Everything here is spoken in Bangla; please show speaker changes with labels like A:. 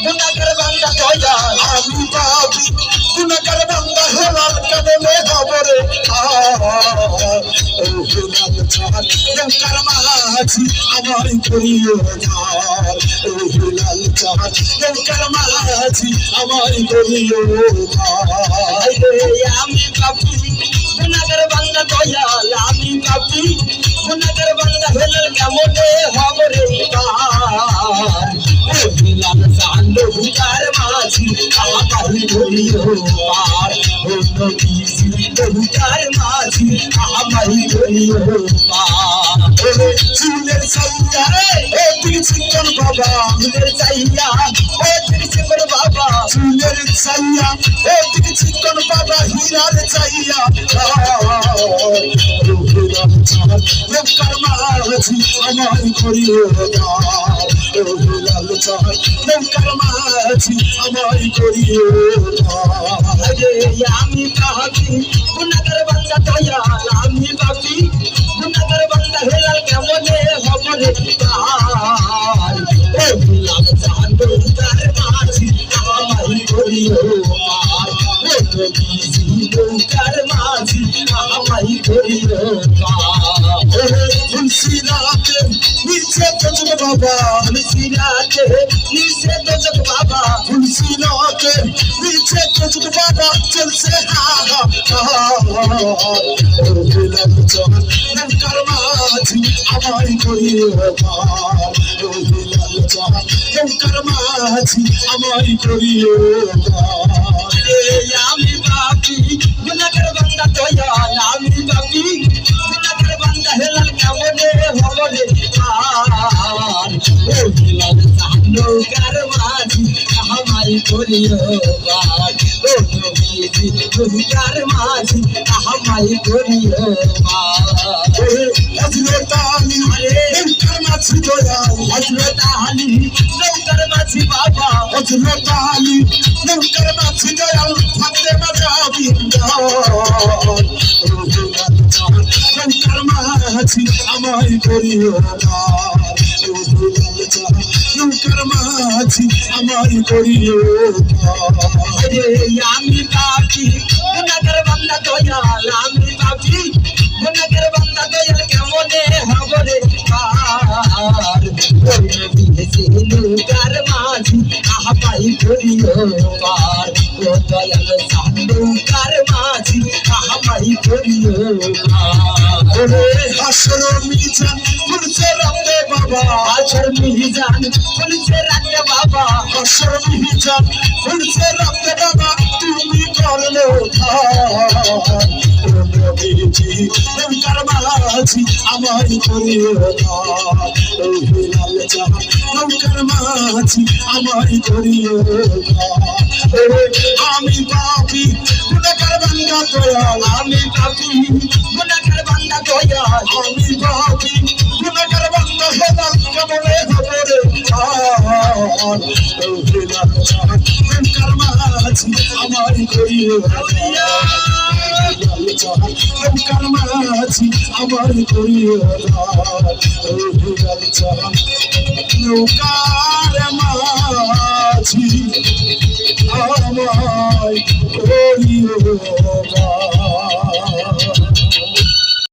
A: গুনাহগার বান্দা দয়াল আমি পাপী গুনাহগার বান্দা হেলাল কাদমে হবরে ও হেলাল চাঁদ নৌকার মাঝি আমায় করিও ধার ও হেলাল চাঁদ নৌকার মাঝি আমায় করিও ধার আমি পাপী গুনাহগার বান্দা দয়াল আমি পাপী গুনাহগার বান্দা হেলাল কেমনে হবরে পার ও হেলাল চাঁদ নৌকার মাঝি আমায় করিও পার ও নবীজি নৌকার মাঝি আমায় করিও পার চুলের সাইয়া ও তিরচিকন বাবা চুলের সাইয়া ও তিরচিকন বাবা চুলের সাইয়া ও তিরচিকন বাবা হীরার সাইয়া নৌকার মাঝি আমায় করিও ধার ও হেলাল চাঁদ নৌকার মাঝি আমায় করিও ধার আমি পাপী গুনাহগার বান্দা দয়াল আমি পাপী গুনাহগার বান্দা হেলাল কেমনে হবরে পার ও হেলাল চাঁদ নৌকার মাঝি আমায় করিও পার ও নবীজি নৌকার মাঝি আমায় করিও পার ফুলসিরাতে নিচে দোজক বাবা ফুলসিরাতে নিচে দোজক বাবা ফুলসিরাতে নিচে দোজক বাবা চলছে হাহা ও হেলাল চাঁদ নৌকার মাঝি আমায় করিও পার ও হেলাল চাঁদ নৌকার মাঝি আমায় করিও পার আমি পাপী গুনাহগার বান্দা দয়াল আমি পাপী গুনাহগার বান্দা হেলাল কেমনে হবরে পার ও হেলাল চাঁদ নৌকার মাঝি আমায় করিও পার ও নবীজি নৌকার মাঝি আমায় করিও পার হযরত আলী নৌকার মাঝি দয়াল হযরত আলী নৌকার মাঝি বাবা হযরত আলী নৌকার মাঝি দয়াল ফাতেমা জাবিন্দা নৌকার মাঝি আমায় করিও ধার ও হেলাল চাঁদ নৌকার মাঝি আমায় করিও ধার আমি পাপী গুনাহগার বান্দা দয়াল আমি পাপী গুনাহগার বান্দা দয়াল কেমনে হবরে পার ও নবীজি নৌকার মাঝি আমায় করিও পার ও দয়াল চাঁদ নৌকার মাঝি আমায় করিও পার হাসর মিজান ফুলছে রাতে বাবা হাসর মিজান ফুলছে রাতে বাবা হাসর মিজান ফুলছে রাতে বাবা তুমি করলো ধার ও নবীজি নৌকার মাঝি আমায় করিও ধার ও হেলাল চাঁদ নৌকার মাঝি আমায় করিও ধার আমি পাপী গুনাহগার বান্দা দয়াল আমি পাপী গুনাহগার বান্দা দয়াল আমি পাপী গুনাহগার বান্দা হেলাল কেমনে হবরে পার ও হেলাল চাঁদ নৌকার মাঝি আমায় করিও ধার নৌকার মাঝি আমায় করিও ধার ও হেলাল চাঁদ নৌকার মাঝি আমায় করিও ধার।